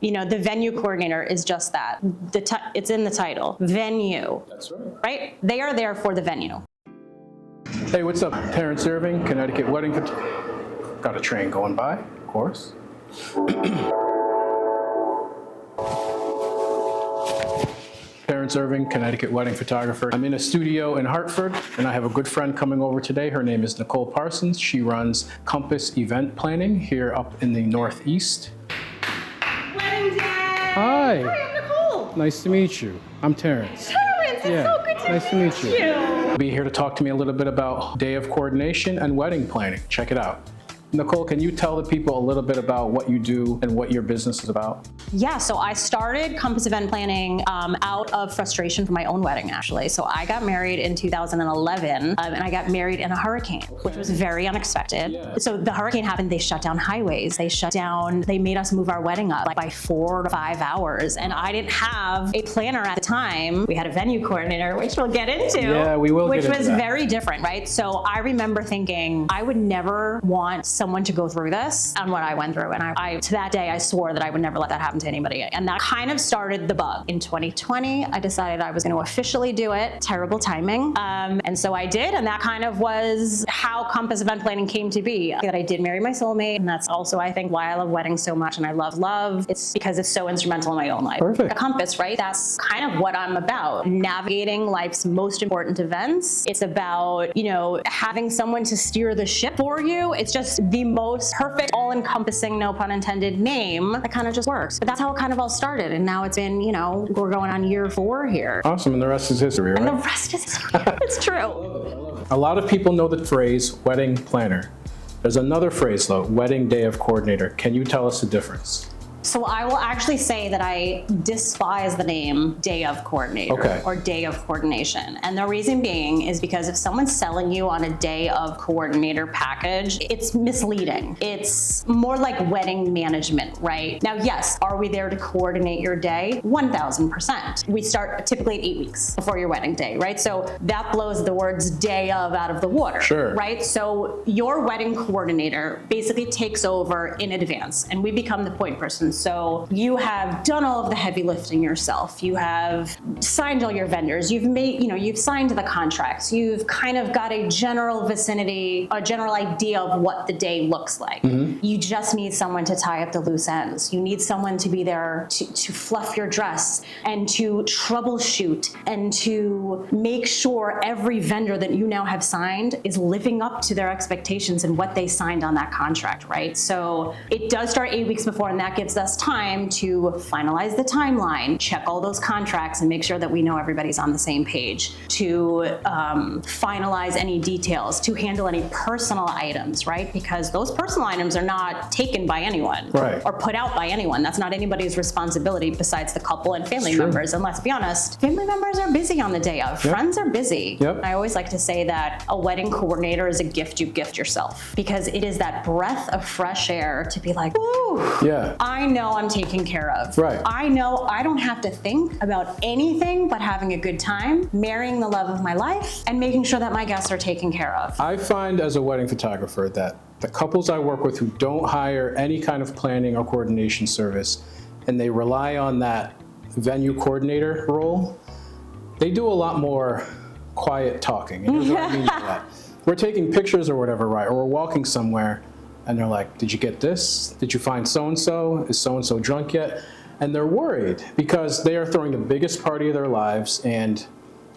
You know, the venue coordinator is just that. It's in the title, venue. That's right. Right? They are there for the venue. Hey, what's up? Terrence Irving, Connecticut wedding. Got a train going by, of course. Terrence Irving, Connecticut wedding photographer. I'm in a studio in Hartford, and I have a good friend coming over today. Her name is Nicole Parsons. She runs Compass Event Planning here up in the Northeast. Wedding day! Hi. Hi, I'm Nicole. Nice to meet you. I'm Terrence. Terrence, it's so good to nice to meet you. you. Be here to talk to me a little bit about day of coordination and wedding planning. Check it out. Nicole, can you tell the people a little bit about what you do and what your business is about? Yeah, so I started Compass Event Planning out of frustration for my own wedding, actually. So I got married in 2011, and I got married in a hurricane, which was very unexpected. Yeah. So the hurricane happened, they shut down highways, they made us move our wedding up by 4 to 5 hours. And I didn't have a planner at the time. We had a venue coordinator, which we'll get into. Yeah, we will get into that. Which was very different, right? So I remember thinking, I would never want someone to go through this and what I went through. And I to that day, I swore that I would never let that happen to anybody. And that kind of started the bug. In 2020, I decided I was going to officially do it. Terrible timing. And so I did. And that kind of was how Compass Event Planning came to be. That I did marry my soulmate. And that's also, I think, why I love weddings so much. And I love love. It's because it's so instrumental in my own life. Perfect. A compass, right? That's kind of what I'm about. Navigating life's most important events. It's about, you know, having someone to steer the ship for you. It's just the most perfect, all-encompassing, no pun intended, name that kind of just works. But that's how it kind of all started. And now it's been, you know, we're going on year 4 here. Awesome, and the rest is history, right? And the rest is history. It's true. A lot of people know the phrase wedding planner. There's another phrase though, wedding day of coordinator. Can you tell us the difference? So I will actually say that I despise the name day of coordinator or day of coordination. And the reason being is because if someone's selling you on a day of coordinator package, it's misleading. It's more like wedding management, right? Now, yes, are we there to coordinate your day? 1000%. We start typically at 8 weeks before your wedding day, right? So that blows the words day of out of the water, sure, right? So your wedding coordinator basically takes over in advance and we become the point person. So you have done all of the heavy lifting yourself. You have signed all your vendors. You've made, you know, you've signed the contracts. You've kind of got a general vicinity, a general idea of what the day looks like. You just need someone to tie up the loose ends. You need someone to be there to fluff your dress and to troubleshoot and to make sure every vendor that you now have signed is living up to their expectations and what they signed on that contract, right? So it does start 8 weeks before, and that gives us time to finalize the timeline, check all those contracts, and make sure that we know everybody's on the same page, to finalize any details, to handle any personal items, right? Because those personal items are not taken by anyone or put out by anyone. That's not anybody's responsibility besides the couple and family members. And let's be honest, family members are busy on the day of. Friends are busy. I always like to say that a wedding coordinator is a gift you gift yourself, because it is that breath of fresh air to be like, ooh, I know I'm taken care of. I know I don't have to think about anything but having a good time, marrying the love of my life, and making sure that my guests are taken care of. I find as a wedding photographer that the couples I work with who don't hire any kind of planning or coordination service, and they rely on that venue coordinator role, they do a lot more quiet talking. And here's what I mean by that. We're taking pictures or whatever, right? Or we're walking somewhere, and they're like, did you get this? Did you find so-and-so? Is so-and-so drunk yet? And they're worried because they are throwing the biggest party of their lives, and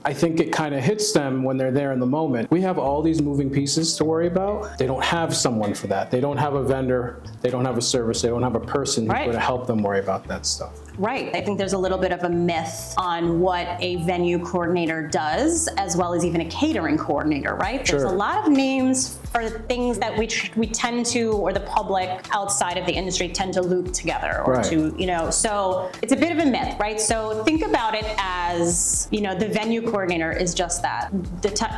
I think it kind of hits them when they're there in the moment. We have all these moving pieces to worry about. They don't have someone for that. They don't have a vendor. They don't have a service. They don't have a person who's going to help them worry about that stuff. Right. I think there's a little bit of a myth on what a venue coordinator does, as well as even a catering coordinator, right? There's a lot of names for things that we tend to, or the public outside of the industry tend to loop together, or to, you know, so it's a bit of a myth, right? So think about it as, you know, the venue coordinator is just that.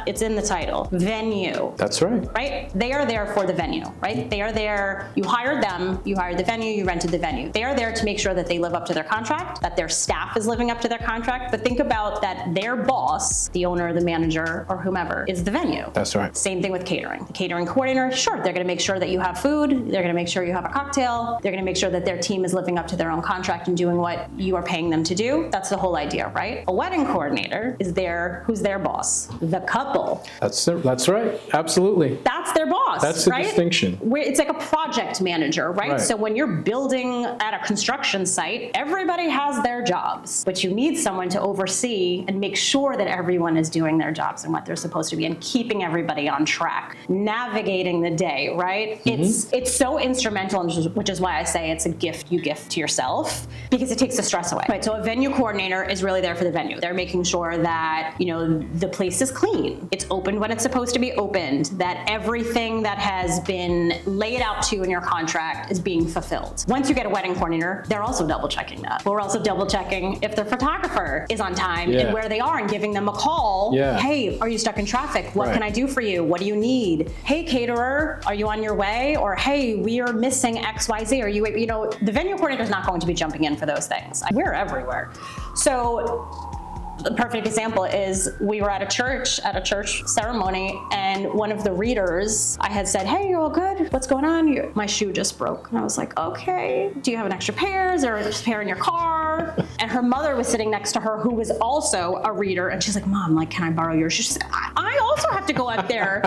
It's in the title, venue. That's right. Right? They are there for the venue, right? They are there, you hired them, you hired the venue, you rented the venue. They are there to make sure that they live up to their contract, that their staff is living up to their contract, but think about that their boss, the owner, the manager, or whomever, is the venue. That's right. Same thing with catering. The catering coordinator, sure, they're gonna make sure that you have food, they're gonna make sure you have a cocktail, they're gonna make sure that their team is living up to their own contract and doing what you are paying them to do. That's the whole idea, right? A wedding coordinator is who's their boss? The couple. That's right, absolutely. That's their boss, That's the right? distinction. It's like a project manager, right? Right. So when you're building at a construction site, everybody has their jobs, but you need someone to oversee and make sure that everyone is doing their jobs and what they're supposed to be and keeping everybody on track, navigating the day, right? It's so instrumental, which is why I say it's a gift you gift to yourself, because it takes the stress away. Right, so a venue coordinator is really there for the venue. They're making sure that, the place is clean, it's opened when it's supposed to be opened, that everything that has been laid out to you in your contract is being fulfilled. Once you get a wedding coordinator, they're also double checking that. But we're also double checking if the photographer is on time and where they are and giving them a call. Yeah. Hey, are you stuck in traffic? What can I do for you? What do you need? Hey, caterer, are you on your way? Or hey, we are missing XYZ. Are you, the venue coordinator is not going to be jumping in for those things. We're everywhere. So the perfect example is we were at a church ceremony, and one of the readers, I had said, hey, you all good? What's going on? My shoe just broke. And I was like, okay, do you have an extra pair? Is there a pair in your car? And her mother was sitting next to her, who was also a reader, and she's like, Mom, can I borrow yours? She's like, I also have to go out there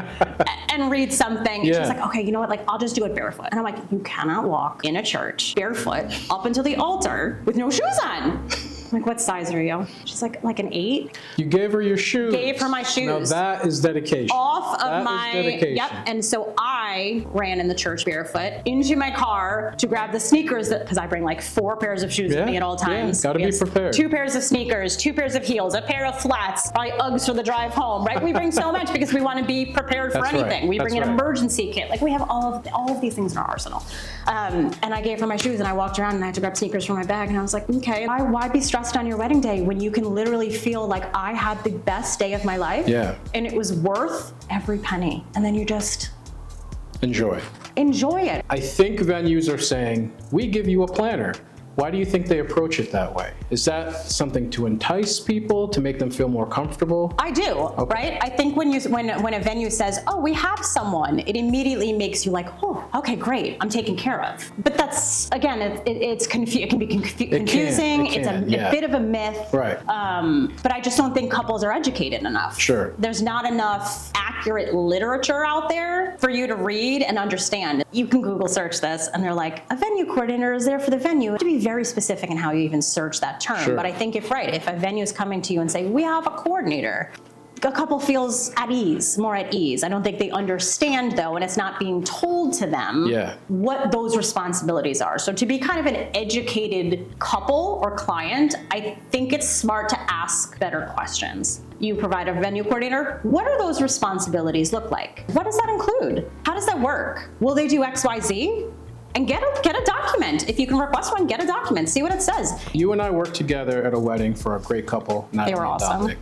and read something. And she's like, okay, you know what? I'll just do it barefoot. And I'm like, you cannot walk in a church barefoot up until the altar with no shoes on. I'm like, what size are you? She's like an 8. You gave her your shoes. Gave her my shoes. Now that is dedication. Off of That is dedication. Yep. And so I ran in the church barefoot into my car to grab the sneakers, because I bring 4 pairs of shoes with me at all times. Gotta be prepared. 2 pairs of sneakers, 2 pairs of heels, a pair of flats, probably Uggs for the drive home, right? We bring so much because we want to be prepared for anything. We bring an emergency kit. We have all of these things in our arsenal. And I gave her my shoes, and I walked around, and I had to grab sneakers from my bag, and I was like, okay, why be stressed on your wedding day when you can literally feel like I had the best day of my life? Yeah. And it was worth every penny. And then you just enjoy it. I think venues are saying, we give you a planner. Why do you think they approach it that way? Is that something to entice people, to make them feel more comfortable? I do, right? I think when a venue says, oh, we have someone, it immediately makes you like, oh, okay, great, I'm taken care of. But that's, again, it can be confusing. It's a bit of a myth. Right. But I just don't think couples are educated enough. Sure. There's not enough accurate literature out there for you to read and understand. You can Google search this, and they're like, a venue coordinator is there for the venue. You have to be very specific in how you even search that term. Sure. But I think if a venue is coming to you and say, we have a coordinator, a couple feels more at ease. I don't think they understand, though, and it's not being told to them what those responsibilities are. So to be kind of an educated couple or client, I think it's smart to ask better questions. You provide a venue coordinator. What do those responsibilities look like? What does that include? How does that work? Will they do XYZ? And get a document. If you can request one, get a document. See what it says. You and I worked together at a wedding for a great couple. They were awesome.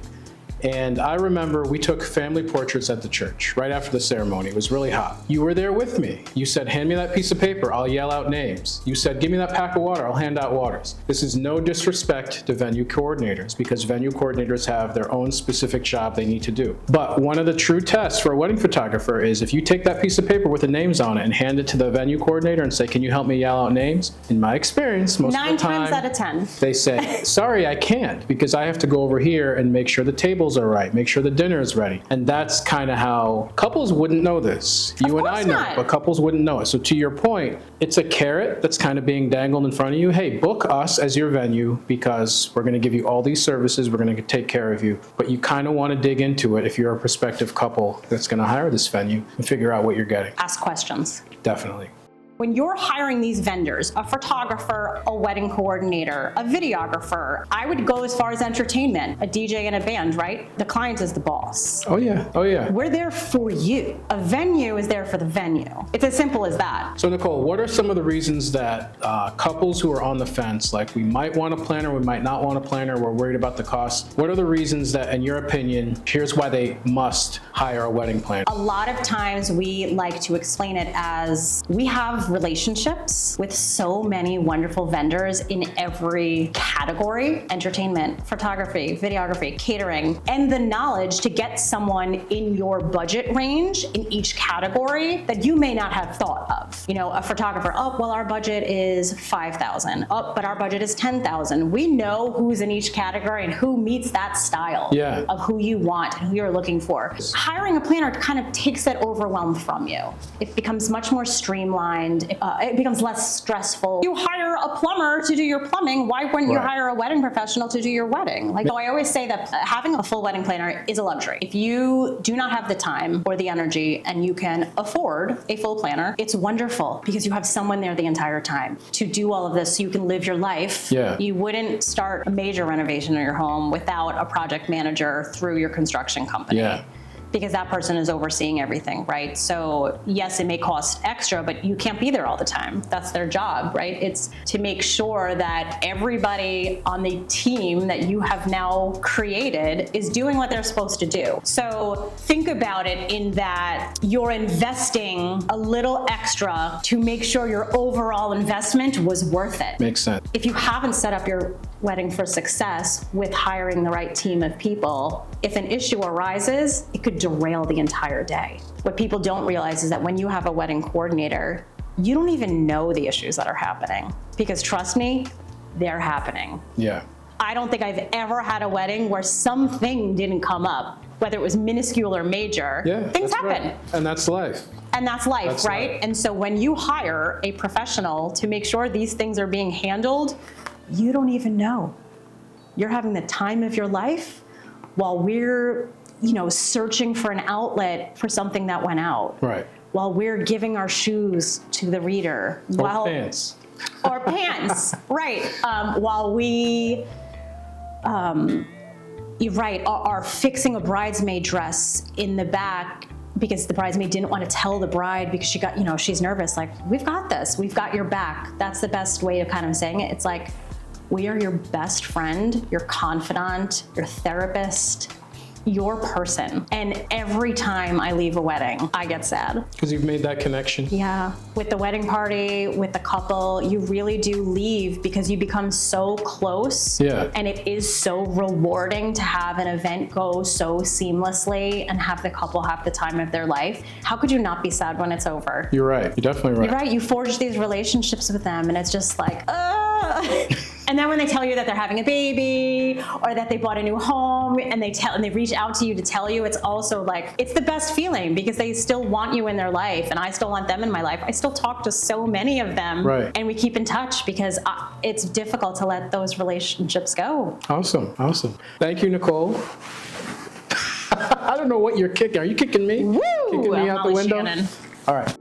And I remember we took family portraits at the church right after the ceremony. It was really hot. You were there with me. You said, hand me that piece of paper, I'll yell out names. You said, give me that pack of water, I'll hand out waters. This is no disrespect to venue coordinators, because venue coordinators have their own specific job they need to do. But one of the true tests for a wedding photographer is if you take that piece of paper with the names on it and hand it to the venue coordinator and say, can you help me yell out names? In my experience, most of the time, 9 times out of 10. they say, sorry, I can't, because I have to go over here and make sure the tables are right, make sure the dinner is ready. And that's kind of how couples wouldn't know this. You and I know, but couples wouldn't know it. So to your point, it's a carrot that's kind of being dangled in front of you. Hey, book us as your venue because we're going to give you all these services. We're going to take care of you. But you kind of want to dig into it if you're a prospective couple that's going to hire this venue and figure out what you're getting. Ask questions. Definitely. When you're hiring these vendors, a photographer, a wedding coordinator, a videographer, I would go as far as entertainment, a DJ and a band, right? The client is the boss. Oh yeah, oh yeah. We're there for you. A venue is there for the venue. It's as simple as that. So Nicole, what are some of the reasons that couples who are on the fence, like we might want a planner, we might not want a planner, we're worried about the cost. What are the reasons that, in your opinion, here's why they must hire a wedding planner? A lot of times we like to explain it as we have have relationships with so many wonderful vendors in every category: entertainment, photography, videography, catering, and the knowledge to get someone in your budget range in each category that you may not have thought of. You know, a photographer, oh, well, our budget is $5,000. Oh, but our budget is $10,000. We know who's in each category and who meets that style of who you want and who you're looking for. Hiring a planner kind of takes that overwhelm from you. It becomes much more streamlined. It becomes less stressful. You hire a plumber to do your plumbing. Why wouldn't you hire a wedding professional to do your wedding? Like, so I always say that having a full wedding planner is a luxury. If you do not have the time or the energy and you can afford a full planner, it's wonderful because you have someone there the entire time to do all of this so you can live your life. You wouldn't start a major renovation of your home without a project manager through your construction company. Because that person is overseeing everything, right? So yes, it may cost extra, but you can't be there all the time. That's their job, right? It's to make sure that everybody on the team that you have now created is doing what they're supposed to do. So think about it in that you're investing a little extra to make sure your overall investment was worth it. Makes sense. If you haven't set up your wedding for success with hiring the right team of people, if an issue arises, it could derail the entire day. What people don't realize is that when you have a wedding coordinator, you don't even know the issues that are happening, because trust me, they're happening. I don't think I've ever had a wedding where something didn't come up, whether it was minuscule or major. Things happen. And that's life. And that's life, right? And so when you hire a professional to make sure these things are being handled, you don't even know. You're having the time of your life while we're, searching for an outlet for something that went out. While we're giving our shoes to the reader. Or pants. Or pants, right. While we, you're right, are fixing a bridesmaid dress in the back because the bridesmaid didn't want to tell the bride because she got, she's nervous. Like, we've got this, we've got your back. That's the best way of kind of saying it. It's like, we are your best friend, your confidant, your therapist, your person. And every time I leave a wedding, I get sad. Because you've made that connection. With the wedding party, with the couple, you really do leave because you become so close. And it is so rewarding to have an event go so seamlessly and have the couple have the time of their life. How could you not be sad when it's over? You're right. You're definitely right. You're right. You forge these relationships with them and it's just like, And then when they tell you that they're having a baby or that they bought a new home and they reach out to you to tell you, it's also like, it's the best feeling because they still want you in their life and I still want them in my life. I still talk to so many of them and we keep in touch because it's difficult to let those relationships go. Awesome. Thank you, Nicole. I don't know what you're kicking. Are you kicking me? Woo! Kicking me out the window? Shannon. All right.